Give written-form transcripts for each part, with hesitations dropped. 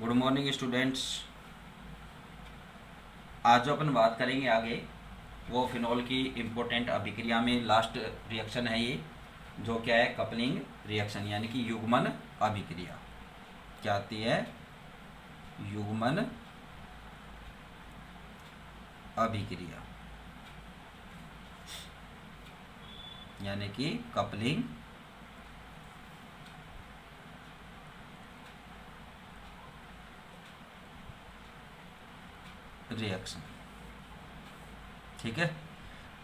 Good morning students. आज जो अपन बात करेंगे आगे वो फिनॉल की इम्पोर्टेंट अभिक्रिया में लास्ट रिएक्शन है ये, जो क्या है, कपलिंग रिएक्शन यानी कि युग्मन अभिक्रिया। क्या आती है? युग्मन अभिक्रिया यानी कि कपलिंग रिएक्शन। ठीक है,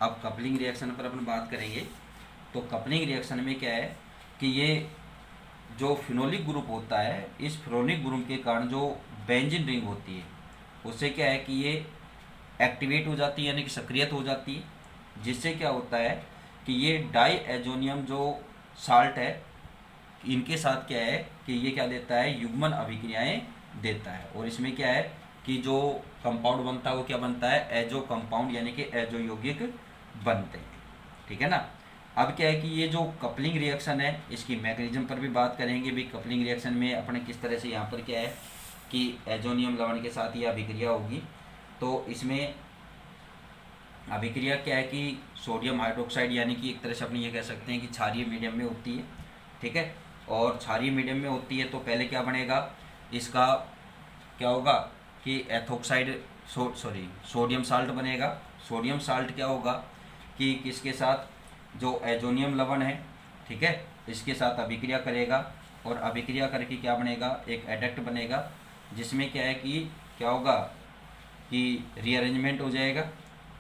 अब कपलिंग रिएक्शन पर अपन बात करेंगे। तो कपलिंग रिएक्शन में क्या है कि ये जो फिनोलिक ग्रुप होता है, इस फिनोलिक ग्रुप के कारण जो बेंजीन रिंग होती है उससे क्या है कि ये एक्टिवेट हो जाती है यानी कि सक्रियत हो जाती है, जिससे क्या होता है कि ये डाई एजोनियम जो साल्ट है इनके साथ क्या है कि ये क्या देता है, युग्मन अभिक्रियाएं देता है। और इसमें क्या है कि जो कंपाउंड बनता है वो क्या बनता है, एजो कंपाउंड यानी कि एजो यौगिक बनते हैं। ठीक है ना। अब क्या है कि ये जो कपलिंग रिएक्शन है इसकी मैकेनिज्म पर भी बात करेंगे भी। कपलिंग रिएक्शन में अपने किस तरह से यहाँ पर क्या है कि एजोनियम लवण के साथ ये अभिक्रिया होगी। तो इसमें अभिक्रिया क्या है कि सोडियम हाइड्रोक्साइड यानी कि एक तरह से अपनी ये कह सकते हैं कि क्षारीय मीडियम में होती है। ठीक है, और क्षारीय मीडियम में होती है तो पहले क्या बनेगा, इसका क्या होगा कि एथोक्साइड सोडियम साल्ट बनेगा। सोडियम साल्ट क्या होगा कि किसके साथ, जो एजोनियम लवण है, ठीक है, इसके साथ अभिक्रिया करेगा और अभिक्रिया करके क्या बनेगा, एक एडक्ट बनेगा, जिसमें क्या है कि क्या होगा कि रीअरेंजमेंट हो जाएगा।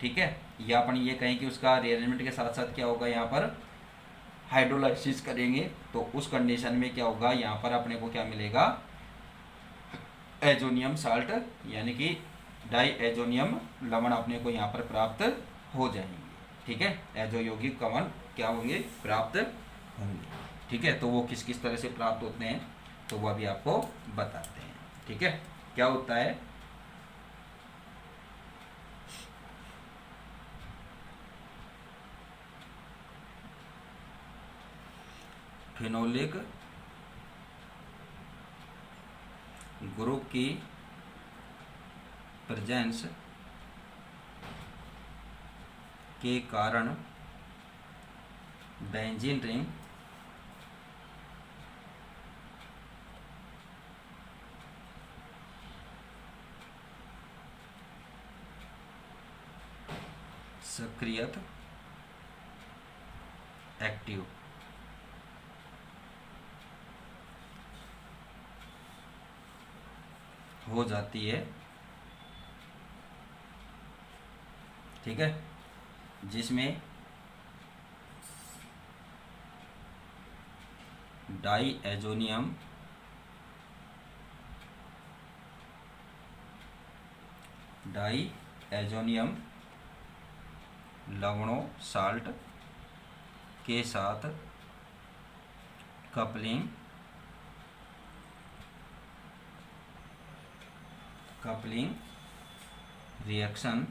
ठीक है, या अपन ये कहें कि उसका रीअरेंजमेंट के साथ साथ क्या होगा, यहाँ पर हाइड्रोलाइसिस करेंगे तो उस कंडीशन में क्या होगा, यहाँ पर अपने को क्या मिलेगा, एजोनियम साल्ट यानी कि डाई एजोनियम लवण अपने को यहाँ पर प्राप्त हो जाएंगे। ठीक है, एजो यौगिक कवन क्या होंगे, प्राप्त होंगे। ठीक है, तो वो किस किस तरह से प्राप्त होते हैं तो वो अभी आपको बताते हैं। ठीक है, क्या होता है, फिनोलिक ग्रुप की प्रेजेंस के कारण बेंजीन रिंग सक्रियत एक्टिव हो जाती है। ठीक है, जिसमें डाई एजोनियम लवणों साल्ट के साथ कपलिंग रिएक्शन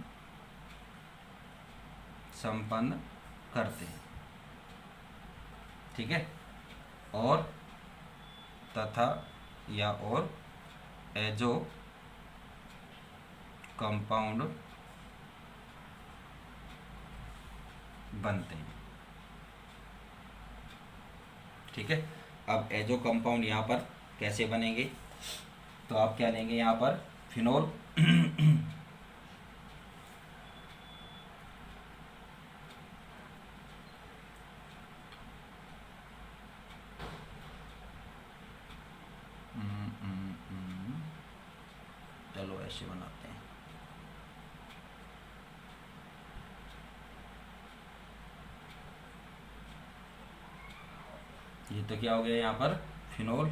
संपन्न करते हैं। ठीक है, और तथा या और एजो कंपाउंड बनते हैं। ठीक है, अब एजो कंपाउंड यहाँ पर कैसे बनेंगे, तो आप क्या लेंगे यहाँ पर, फिनोल चलो ऐसे बनाते हैं। ये तो क्या हो गया यहाँ पर, फिनोल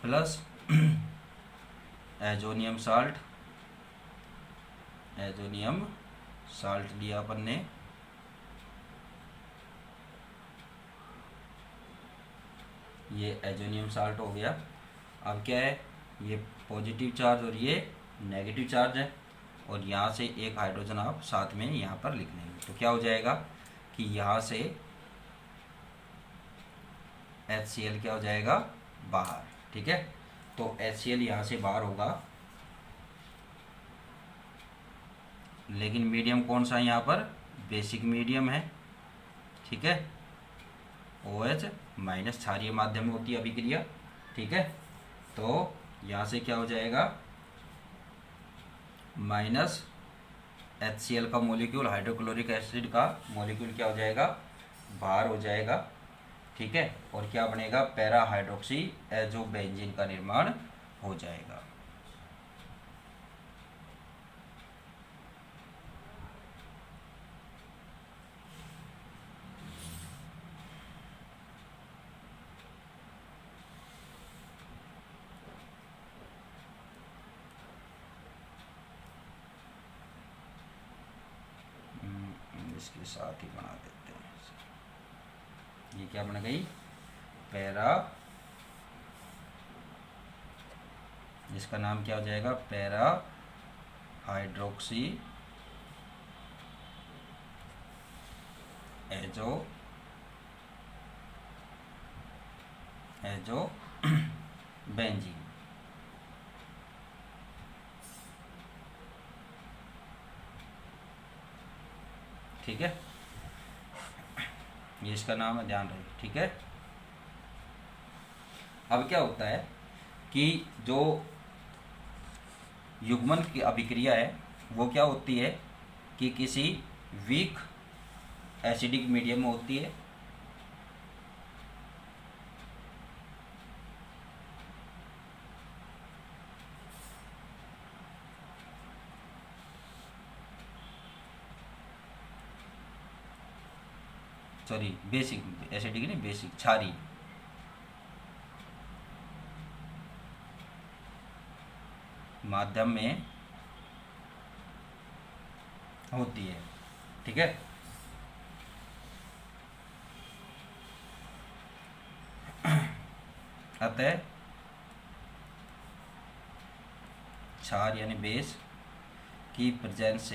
प्लस एजोनियम साल्ट लिया अपन ने, ये एजोनियम साल्ट हो गया। अब क्या है, ये पॉजिटिव चार्ज और ये नेगेटिव चार्ज है, और यहाँ से एक हाइड्रोजन आप साथ में यहाँ पर लिख लेंगे तो क्या हो जाएगा कि यहाँ से HCl क्या हो जाएगा बाहर। ठीक है, तो HCl यहाँ से बाहर होगा, लेकिन मीडियम कौन सा है यहाँ पर, बेसिक मीडियम है, ठीक है। OH माइनस क्षारीय माध्यम में होती है अभिक्रिया, ठीक है। तो यहाँ से क्या हो जाएगा, माइनस HCl का मॉलिक्यूल, हाइड्रोक्लोरिक एसिड का मॉलिक्यूल क्या हो जाएगा, बाहर हो जाएगा, ठीक है। और क्या बनेगा, पैरा हाइड्रोक्सी एजो बेंजीन का निर्माण हो जाएगा। इसके साथ ही बना देते हैं, ये क्या बन गई, पैरा, इसका नाम क्या हो जाएगा, पैरा हाइड्रोक्सी एजो बेंजीन, ठीक है। ये इसका नाम है, ध्यान रहे, ठीक है। अब क्या होता है कि जो युग्मन की अभिक्रिया है वो क्या होती है कि किसी वीक एसिडिक मीडियम में होती है, सॉरी बेसिक एसिडिक नहीं, बेसिक क्षारीय माध्यम में होती है, ठीक है। अतः क्षार यानी बेस की प्रेजेंस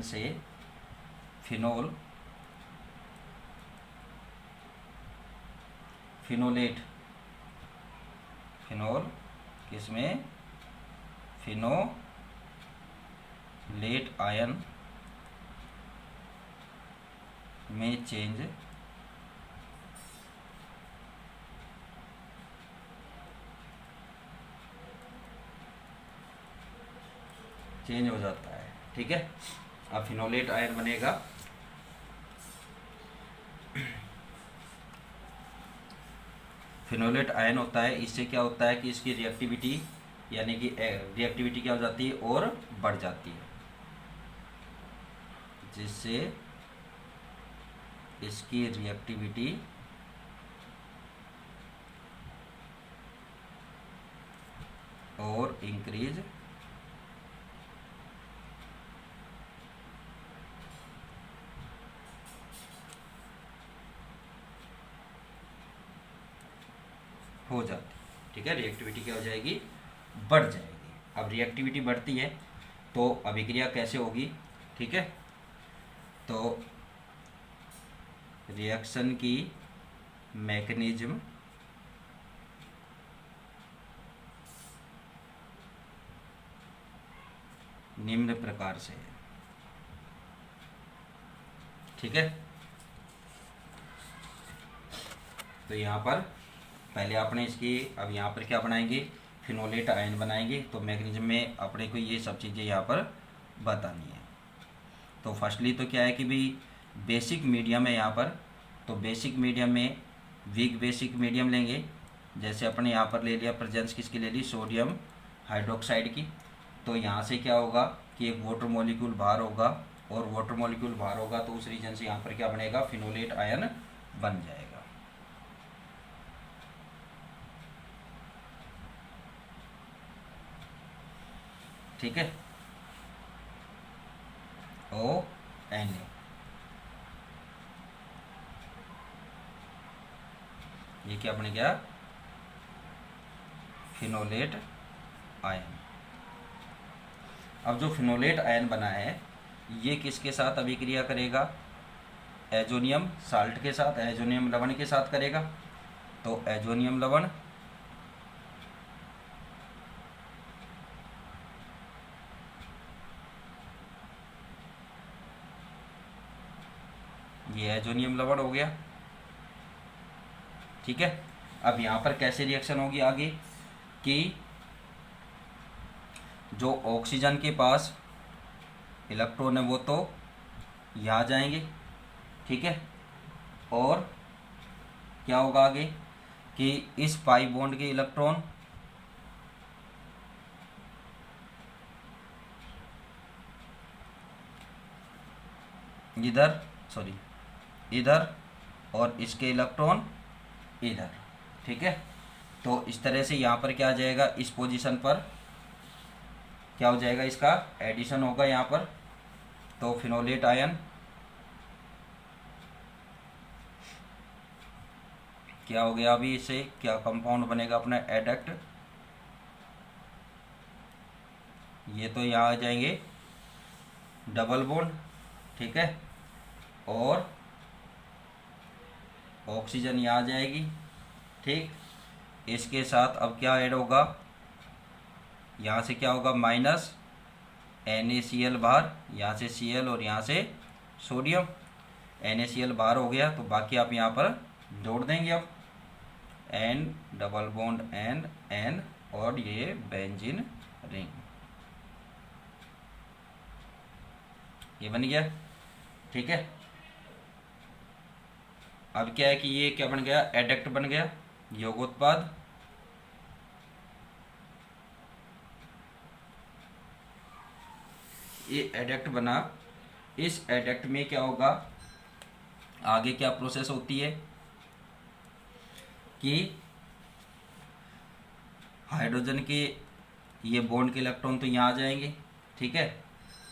से फिनोल किसमें, फिनोलेट आयन में चेंज हो जाता है, ठीक है। अब फिनोलेट आयन बनेगा, फिनोलेट आयन होता है, इससे क्या होता है कि इसकी रिएक्टिविटी यानी कि रिएक्टिविटी क्या हो जाती है, और बढ़ जाती है, जिससे इसकी रिएक्टिविटी और इंक्रीज हो जाती है, ठीक है। रिएक्टिविटी क्या हो जाएगी, बढ़ जाएगी। अब रिएक्टिविटी बढ़ती है तो अभिक्रिया कैसे होगी, ठीक है। तो रिएक्शन की मैकेनिज्म निम्न प्रकार से है, ठीक है। तो यहाँ पर पहले आपने इसकी, अब यहाँ पर क्या बनाएंगे, फिनोलेट आयन बनाएंगे। तो मैकेनिज्म में अपने को ये सब चीज़ें यहाँ पर बतानी है। तो फर्स्टली तो क्या है कि भाई बेसिक मीडियम है यहाँ पर, तो बेसिक मीडियम में वीक बेसिक मीडियम लेंगे। जैसे अपने यहाँ पर ले लिया प्रेजेंस किसकी ले ली, सोडियम हाइड्रोक्साइड की। तो यहाँ से क्या होगा कि एक वाटर मॉलिक्यूल बाहर होगा, और वाटर मॉलिक्यूल बाहर होगा तो उस रीजन से यहाँ पर क्या बनेगा, फिनोलेट आयन बन जाएगा, ठीक है। ONA, ये क्या बन गया, फिनोलेट आयन। अब जो फिनोलेट आयन बना है ये किसके साथ अभिक्रिया करेगा, एजोनियम साल्ट के साथ, एजोनियम लवण के साथ करेगा। तो एजोनियम लवण ये एजोनियम लवण हो गया। ठीक है, अब यहाँ पर कैसे रिएक्शन होगी आगे कि जो ऑक्सीजन के पास इलेक्ट्रॉन है वो तो यहाँ जाएंगे। ठीक है, और क्या होगा आगे कि इस पाई बॉन्ड के इलेक्ट्रॉन इधर और इसके इलेक्ट्रॉन इधर। ठीक है, तो इस तरह से यहाँ पर क्या आ जाएगा, इस पोजीशन पर क्या हो जाएगा, इसका एडिशन होगा यहाँ पर। तो फिनोलेट आयन क्या हो गया, अभी इससे क्या कंपाउंड बनेगा अपना एडक्ट। ये तो यहाँ आ जाएंगे डबल बॉन्ड। ठीक है, और ऑक्सीजन यहाँ आ जाएगी। ठीक, इसके साथ अब क्या ऐड होगा, यहाँ से क्या होगा माइनस NaCl बाहर, यहाँ से Cl और यहाँ से सोडियम। NaCl बाहर हो गया, तो बाकी आप यहाँ पर जोड़ देंगे अब N डबल बॉन्ड N और ये बेंजीन रिंग, ये बन गया। ठीक है, अब क्या है कि ये क्या बन गया, एडक्ट बन गया, योगोत्पाद। ये एडक्ट बना। इस एडक्ट में क्या होगा, आगे क्या प्रोसेस होती है कि हाइड्रोजन के ये बॉन्ड के इलेक्ट्रॉन तो यहाँ आ जाएंगे। ठीक है,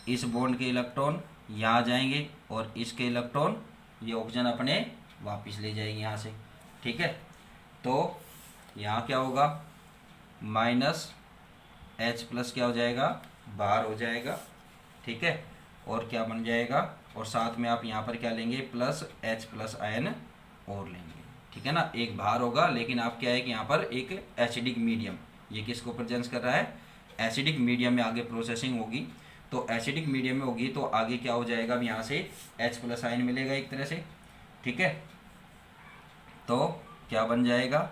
इस बॉन्ड के इलेक्ट्रॉन यहाँ आ जाएंगे और इसके इलेक्ट्रॉन ये ऑक्सीजन अपने वापस ले जाएंगे यहाँ से। ठीक है, तो यहाँ क्या होगा माइनस H प्लस क्या हो जाएगा, बाहर हो जाएगा। ठीक है, और क्या बन जाएगा, और साथ में आप यहाँ पर क्या लेंगे, प्लस H प्लस आयन और लेंगे। ठीक है ना, एक बाहर होगा, लेकिन आप क्या है कि यहाँ पर एक एसिडिक मीडियम, ये किसको प्रेजेंस कर रहा है, एसिडिक मीडियम में आगे प्रोसेसिंग होगी। तो एसिडिक मीडियम में होगी तो आगे क्या हो जाएगा, अब यहाँ से H प्लस आयन मिलेगा एक तरह से। ठीक है, तो क्या बन जाएगा,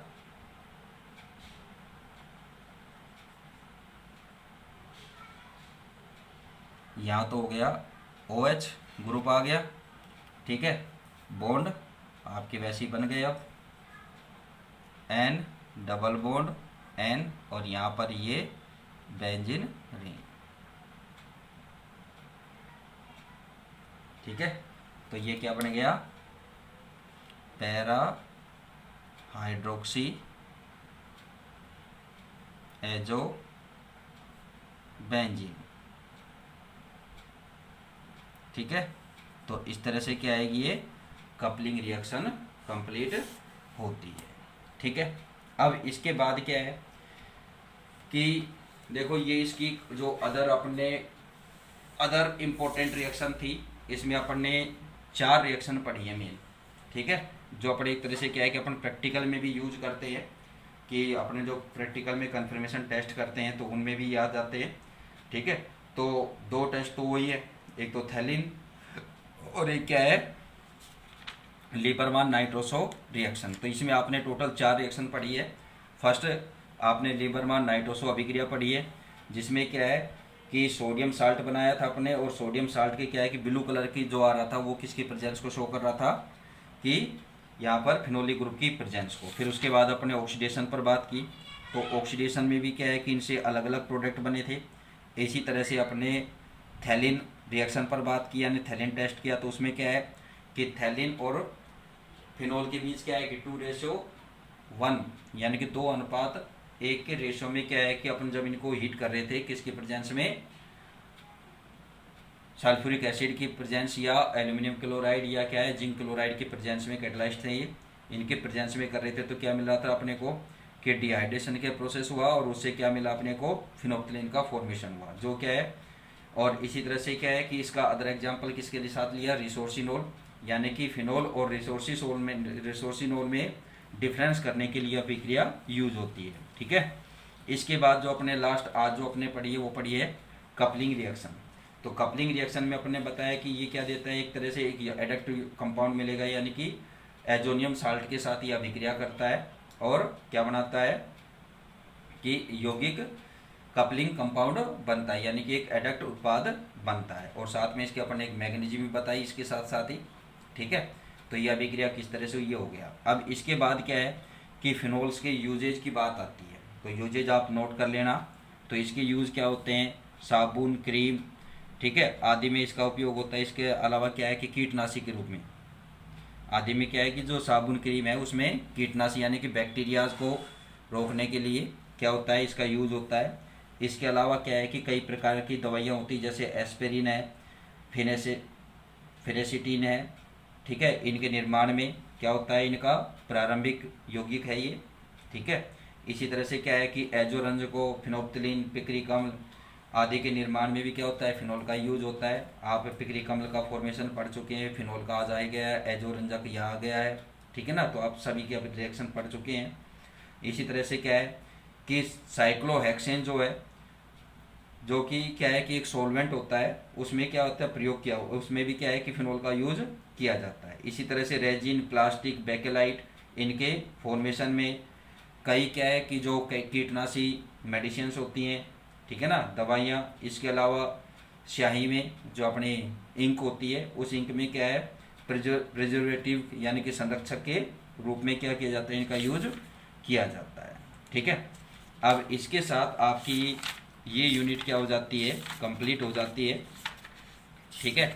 यहाँ तो हो गया OH ग्रुप आ गया। ठीक है, बॉन्ड आपके वैसे ही बन गए। अब N डबल बॉन्ड N और यहाँ पर ये बेंजीन रिंग। ठीक है, तो ये क्या बन गया, पैरा हाइड्रोक्सी एजो बेंजीन। ठीक है, तो इस तरह से क्या आएगी, ये कपलिंग रिएक्शन कंप्लीट होती है। ठीक है, अब इसके बाद क्या है कि देखो ये इसकी जो अदर इम्पोर्टेंट रिएक्शन थी, इसमें अपन ने 4 रिएक्शन पढ़ी है मेन। ठीक है, जो अपने एक तरह से क्या है कि अपन प्रैक्टिकल में भी यूज करते हैं, कि अपने जो प्रैक्टिकल में कन्फर्मेशन टेस्ट करते हैं तो उनमें भी याद आते हैं। ठीक है, तो 2 टेस्ट तो वही है, एक तो थैलिन और एक क्या है लीबरमान नाइट्रोसो रिएक्शन। तो इसमें आपने टोटल 4 रिएक्शन पढ़ी है। फर्स्ट आपने लीबरमान नाइट्रोसो अभिक्रिया पढ़ी है, जिसमें क्या है कि सोडियम साल्ट बनाया था अपने, और सोडियम साल्ट के क्या है कि ब्लू कलर की जो आ रहा था वो किसकी प्रेजेंस को शो कर रहा था, कि यहाँ पर फिनोलिक ग्रुप की प्रेजेंस को। फिर उसके बाद अपने ऑक्सीडेशन पर बात की, तो ऑक्सीडेशन में भी क्या है कि इनसे अलग अलग प्रोडक्ट बने थे। इसी तरह से अपने थैलिन रिएक्शन पर बात की, यानी थैलिन टेस्ट किया, तो उसमें क्या है कि थैलिन और फिनोल के बीच क्या है कि 2:1 यानी कि 2:1 के रेशो में क्या है कि अपन जब इनको हीट कर रहे थे किसकी प्रेजेंस में, सल्फ्यूरिक एसिड की प्रेजेंस या एल्यूमिनियम क्लोराइड या क्या है जिंक क्लोराइड की प्रेजेंस में कैटलाइस्ट थे, ये इनके प्रेजेंस में कर रहे थे, तो क्या मिल रहा था अपने को कि डिहाइड्रेशन के प्रोसेस हुआ और उससे क्या मिला अपने को, फिनोप्थिलीन का फॉर्मेशन हुआ, जो क्या है। और इसी तरह से क्या है कि इसका अदर एग्जाम्पल किसके लिए साथ लिया, रिसोर्सिनोल, यानी कि फिनोल और रिसोर्सिनोल में डिफरेंस करने के लिए अभिक्रिया यूज होती है। ठीक है, इसके बाद जो अपने लास्ट आज जो अपने पढ़ी है वो पढ़ी है कपलिंग रिएक्शन। तो कपलिंग रिएक्शन में अपने बताया कि ये क्या देता है, एक तरह से एक एडक्ट कंपाउंड मिलेगा, यानी कि एजोनियम साल्ट के साथ ये अभिक्रिया करता है और क्या बनाता है कि यौगिक कपलिंग कंपाउंड बनता है, यानी कि एक एडक्ट उत्पाद बनता है। और साथ में इसके अपन एक मैग्नीशियम भी बताई इसके साथ साथ ही। ठीक है, तो ये अभिक्रिया किस तरह से ये हो गया। अब इसके बाद क्या है कि फिनोल्स के यूजेज की बात आती है, तो यूजेज आप नोट कर लेना। तो इसके यूज़ क्या होते हैं, साबुन, क्रीम, ठीक है, आदि में इसका उपयोग होता है। इसके अलावा क्या है कि कीटनाशी के रूप में, आदि में क्या है कि जो साबुन क्रीम है उसमें कीटनाशी यानी कि बैक्टीरियाज को रोकने के लिए क्या होता है, इसका यूज़ होता है। इसके अलावा क्या है कि कई प्रकार की दवाइयाँ होती हैं, जैसे एस्पिरिन है, फेनेसिटीन है, ठीक है, इनके निर्माण में क्या होता है, इनका प्रारंभिक यौगिक है ये। ठीक है, इसी तरह से क्या है कि एजोरंजको, फिनोप्थिलीन, पिक्रिक अम्ल आदि के निर्माण में भी क्या होता है, फिनोल का यूज होता है। आप पिक्रिक अम्ल का फॉर्मेशन पढ़ चुके हैं, फिनोल का आज आ गया है, एजोरंजक यहाँ आ गया है। ठीक है ना, तो आप सभी के रिएक्शन पढ़ चुके हैं। इसी तरह से क्या है कि साइक्लोहेक्सेन जो है, जो कि क्या है कि एक सॉल्वेंट होता है, उसमें क्या होता है प्रयोग किया, उसमें भी क्या है कि फिनोल का यूज किया जाता है। इसी तरह से रेजिन, प्लास्टिक, बेकेलाइट, इनके फॉर्मेशन में कई क्या है कि जो कीटनाशी मेडिसिन्स होती हैं, ठीक है ना, दवाइयाँ। इसके अलावा स्याही में जो अपने इंक होती है, उस इंक में क्या है प्रिजर्वेटिव यानी कि संरक्षक के रूप में क्या किया जाता है, इनका यूज किया जाता है। ठीक है, अब इसके साथ आपकी ये यूनिट क्या हो जाती है, कंप्लीट हो जाती है। ठीक है,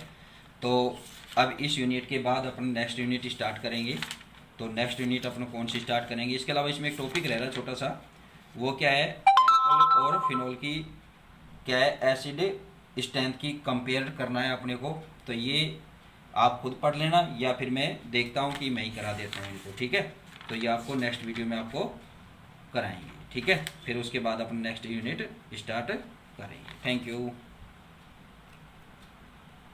तो अब इस यूनिट के बाद अपन नेक्स्ट यूनिट स्टार्ट करेंगे। तो नेक्स्ट यूनिट अपन कौन सी स्टार्ट करेंगे, इसके अलावा इसमें एक टॉपिक रह रहा है छोटा सा, वो क्या है एल्कोहल और फिनोल की क्या है एसिड स्ट्रेंथ की कंपेयर करना है अपने को। तो ये आप खुद पढ़ लेना, या फिर मैं देखता हूँ कि मैं ही करा देता हूँ इनको। ठीक है, तो ये आपको नेक्स्ट वीडियो में आपको कराएंगे। ठीक है, फिर उसके बाद अपन नेक्स्ट यूनिट स्टार्ट करेंगे। Thank you.